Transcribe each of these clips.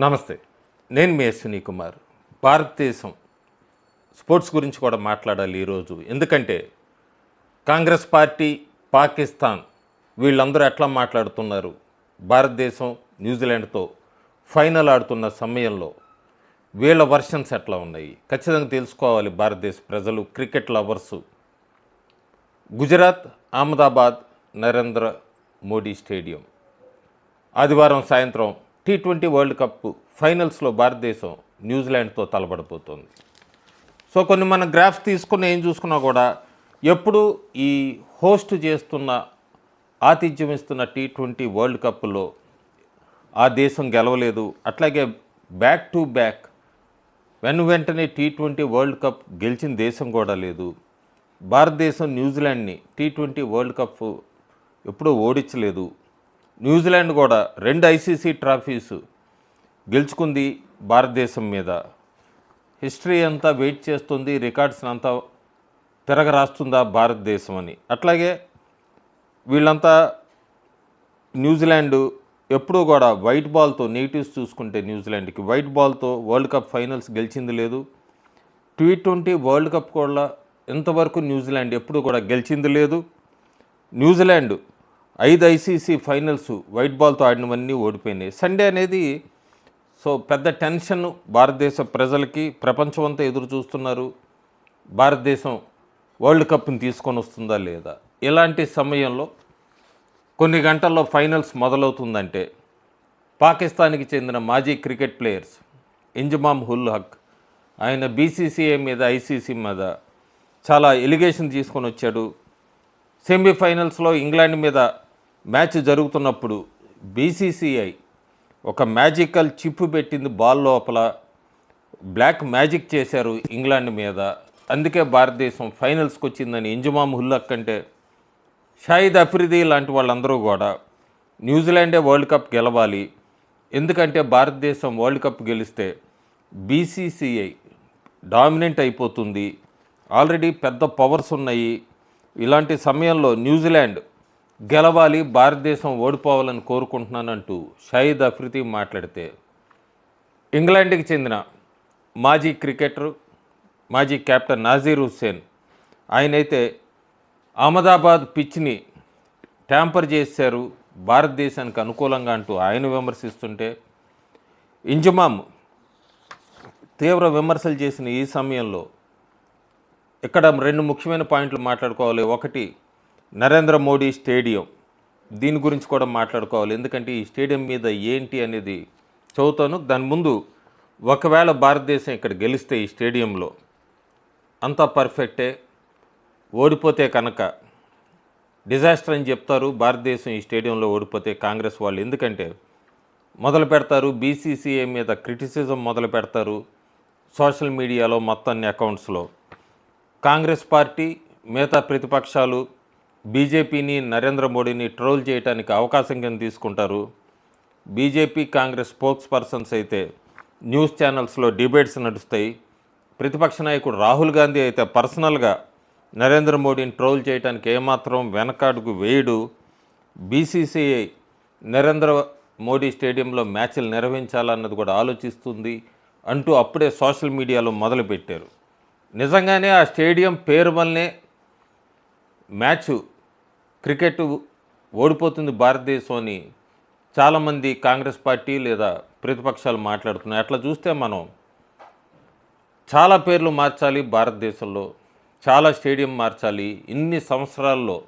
నమస్తే. నేను మీ అశ్విని కుమార్. భారతదేశం స్పోర్ట్స్ గురించి కూడా మాట్లాడాలి ఈరోజు. ఎందుకంటే కాంగ్రెస్ పార్టీ, పాకిస్తాన్ వీళ్ళందరూ ఎట్లా మాట్లాడుతున్నారు, భారతదేశం న్యూజిలాండ్తో ఫైనల్ ఆడుతున్న సమయంలో వీళ్ళ వర్షన్స్ ఎట్లా ఉన్నాయి ఖచ్చితంగా తెలుసుకోవాలి భారతదేశ ప్రజలు, cricket lovers. Gujarat, Ahmedabad, Narendra Modi stadium ఆదివారం సాయంత్రం T20 వరల్డ్ కప్ ఫైనల్స్లో భారతదేశం న్యూజిలాండ్తో తలపడిపోతుంది. సో కొన్ని మన గ్రాఫ్స్ తీసుకుని ఏం చూసుకున్నా కూడా ఎప్పుడు ఈ హోస్ట్ చేస్తున్న, ఆతిథ్యం ఇస్తున్న T20 వరల్డ్ కప్లో ఆ దేశం గెలవలేదు. అట్లాగే బ్యాక్ టు బ్యాక్ వెంటనే T20 వరల్డ్ కప్ గెలిచిన దేశం కూడా లేదు. భారతదేశం న్యూజిలాండ్ని T20 వరల్డ్ కప్ ఎప్పుడూ ఓడించలేదు. న్యూజిలాండ్ కూడా 2 ICC ట్రాఫీస్ గెలుచుకుంది భారతదేశం మీద. హిస్టరీ అంతా వెయిట్ చేస్తుంది, రికార్డ్స్ అంతా తిరగరాస్తుందా భారతదేశం అని. అట్లాగే వీళ్ళంతా న్యూజిలాండ్ ఎప్పుడూ కూడా వైట్ బాల్తో, నెగిటివ్స్ చూసుకుంటే న్యూజిలాండ్కి వైట్ బాల్తో వరల్డ్ కప్ ఫైనల్స్ గెలిచింది లేదు. T20 వరల్డ్ కప్ కూడా ఇంతవరకు న్యూజిలాండ్ ఎప్పుడు కూడా గెలిచింది లేదు. న్యూజిలాండ్ 5 ICC ఫైనల్స్ వైట్ బాల్తో ఆడినవన్నీ ఓడిపోయినాయి. సండే అనేది సో పెద్ద టెన్షన్ భారతదేశ ప్రజలకి, ప్రపంచం అంతా ఎదురు చూస్తున్నారు. భారతదేశం వరల్డ్ కప్ని తీసుకొని వస్తుందా లేదా. ఇలాంటి సమయంలో కొన్ని గంటల్లో ఫైనల్స్ మొదలవుతుందంటే పాకిస్తాన్కి చెందిన మాజీ క్రికెట్ ప్లేయర్స్ ఇంజమామ్ ఉల్ హక్, ఆయన BCCI మీద, ICC మీద చాలా ఎలిగేషన్ తీసుకొని వచ్చాడు. సెమీఫైనల్స్లో ఇంగ్లాండ్ మీద మ్యాచ్ జరుగుతున్నప్పుడు BCCI ఒక మ్యాజికల్ చిప్ పెట్టింది బాల్ లోపల, బ్లాక్ మ్యాజిక్ చేశారు ఇంగ్లాండ్ మీద. అందుకే భారతదేశం ఫైనల్స్కి వచ్చిందని ఇంజమామ్ ఉల్ హక్ అంటే షాహిద్ అఫ్రిది లాంటి వాళ్ళందరూ కూడా న్యూజిలాండే వరల్డ్ కప్ గెలవాలి, ఎందుకంటే భారతదేశం వరల్డ్ కప్ గెలిస్తే BCCI డామినెంట్ అయిపోతుంది, ఆల్రెడీ పెద్ద పవర్స్ ఉన్నాయి. ఇలాంటి సమయంలో న్యూజిలాండ్ గెలవాలి, భారతదేశం ఓడిపోవాలని కోరుకుంటున్నానంటూ షాహిద్ అఫ్రిది మాట్లాడితే, ఇంగ్లాండ్కి చెందిన మాజీ క్రికెటర్, మాజీ కెప్టెన్ నాజీర్ హుస్సేన్ ఆయనైతే అహ్మదాబాద్ పిచ్ని ట్యాంపర్ చేశారు భారతదేశానికి అనుకూలంగా అంటూ ఆయన విమర్శిస్తుంటే, ఇంజమామ్ తీవ్ర విమర్శలు చేసిన ఈ సమయంలో ఇక్కడ 2 ముఖ్యమైన పాయింట్లు మాట్లాడుకోవాలి. ఒకటి, నరేంద్ర మోడీ స్టేడియం, దీని గురించి కూడా మాట్లాడుకోవాలి. ఎందుకంటే ఈ స్టేడియం మీద ఏంటి అనేది చదువుతాను. దాని ముందు ఒకవేళ భారతదేశం ఇక్కడ గెలిస్తే ఈ స్టేడియంలో అంతా పర్ఫెక్టే, ఓడిపోతే కనుక డిజాస్టర్ అని చెప్తారు భారతదేశం ఈ స్టేడియంలో ఓడిపోతే కాంగ్రెస్ వాళ్ళు. ఎందుకంటే మొదలు పెడతారు BCCI మీద క్రిటిసిజం మొదలు పెడతారు సోషల్ మీడియాలో, మొత్తం అన్ని అకౌంట్స్లో. కాంగ్రెస్ పార్టీ, మిగతా ప్రతిపక్షాలు బీజేపీని, నరేంద్ర మోడీని ట్రోల్ చేయడానికి అవకాశం కింద తీసుకుంటారు. బీజేపీ, కాంగ్రెస్ స్పోక్స్ పర్సన్స్ అయితే న్యూస్ ఛానల్స్లో డిబేట్స్ నడుస్తాయి. ప్రతిపక్ష నాయకుడు రాహుల్ గాంధీ అయితే పర్సనల్గా నరేంద్ర మోడీని ట్రోల్ చేయడానికి ఏమాత్రం వెనకాడుగు వేయడు. BCCI నరేంద్ర మోడీ స్టేడియంలో మ్యాచ్లు నిర్వహించాలన్నది కూడా ఆలోచిస్తుంది అంటూ అప్పుడే సోషల్ మీడియాలో మొదలుపెట్టారు. నిజంగానే ఆ స్టేడియం పేరు వల్లనే మ్యాచ్ క్రికెట్ ఓడిపోతుంది భారతదేశం అని చాలామంది కాంగ్రెస్ పార్టీ లేదా ప్రతిపక్షాలు మాట్లాడుతున్నాయి. అట్లా చూస్తే మనం చాలా పేర్లు మార్చాలి భారతదేశంలో, చాలా స్టేడియం మార్చాలి. ఇన్ని సంవత్సరాల్లో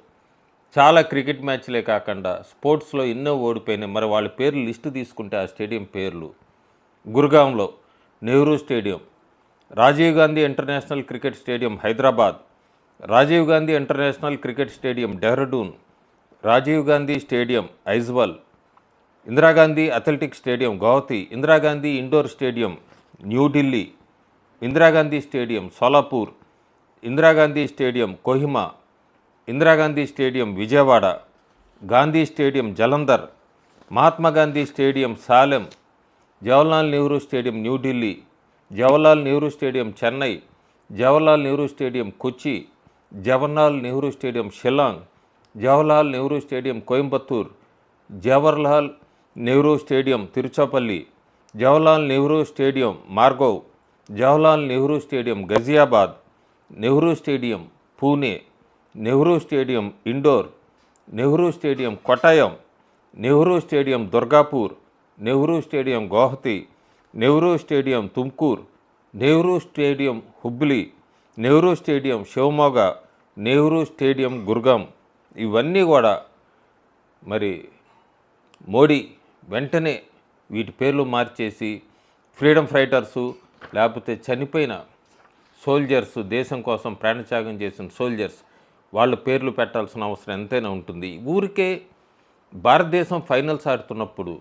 చాలా క్రికెట్ మ్యాచ్లే కాకుండా స్పోర్ట్స్లో ఎన్నో ఓడిపోయినాయి. మరి వాళ్ళ పేర్లు లిస్టు తీసుకుంటే ఆ స్టేడియం పేర్లు: గుర్గాంలో Nehru stadium, Rajiv Gandhi international cricket stadium Hyderabad, Rajiv Gandhi international cricket stadium Dehradun, Rajiv Gandhi stadium Aizawl, Indira Gandhi athletics stadium Guwahati, Indira Gandhi indoor stadium New Delhi, Indira Gandhi stadium Solapur, Indira Gandhi stadium Kohima, Indira Gandhi stadium Vijayawada, Gandhi stadium Jalandhar, Mahatma Gandhi stadium Salem, Jawaharlal Nehru stadium New Delhi, Jawaharlal Nehru stadium Chennai, Jawaharlal Nehru stadium కొచ్చి, Jawaharlal Nehru stadium Shillong, Jawaharlal Nehru stadium Coimbatore, Jawaharlal Nehru stadium Tiruchirappalli, Jawaharlal Nehru stadium Margao, Jawaharlal Nehru stadium Ghaziabad, Nehru stadium Pune, Nehru stadium Indore, Nehru stadium Kottayam, Nehru stadium Durgapur, Nehru stadium Guwahati, Nehru stadium Tumkur, Nehru stadium Hubli, Nehru stadium Shivamogga, Nehru stadium Gurgaon. ఇవన్నీ కూడా మరి మోడీ వెంటనే వీటి పేర్లు మార్చేసి freedom fighters లేకపోతే చనిపోయిన soldiers, దేశం కోసం ప్రాణత్యాగం చేసిన సోల్జర్స్ వాళ్ళ పేర్లు పెట్టాల్సిన అవసరం ఎంతైనా ఉంటుంది. ఊరికే భారతదేశం ఫైనల్స్ ఆడుతున్నప్పుడు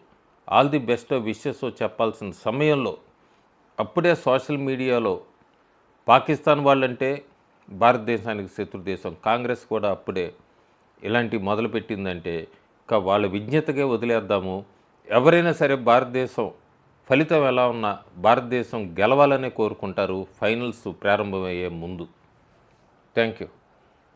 ఆల్ ది బెస్ట్ విషెస్ చెప్పాల్సిన సమయంలో అప్పుడే సోషల్ మీడియాలో పాకిస్తాన్ వాళ్ళంటే భారతదేశానికి శత్రు దేశం, కాంగ్రెస్ కూడా అప్పుడే ఇలాంటివి మొదలుపెట్టిందంటే ఇక వాళ్ళ విజ్ఞతగా వదిలేద్దాము. ఎవరైనా సరే భారతదేశం ఫలితం ఎలా ఉన్నా భారతదేశం గెలవాలనే కోరుకుంటారు ఫైనల్స్ ప్రారంభమయ్యే ముందు. Thank you.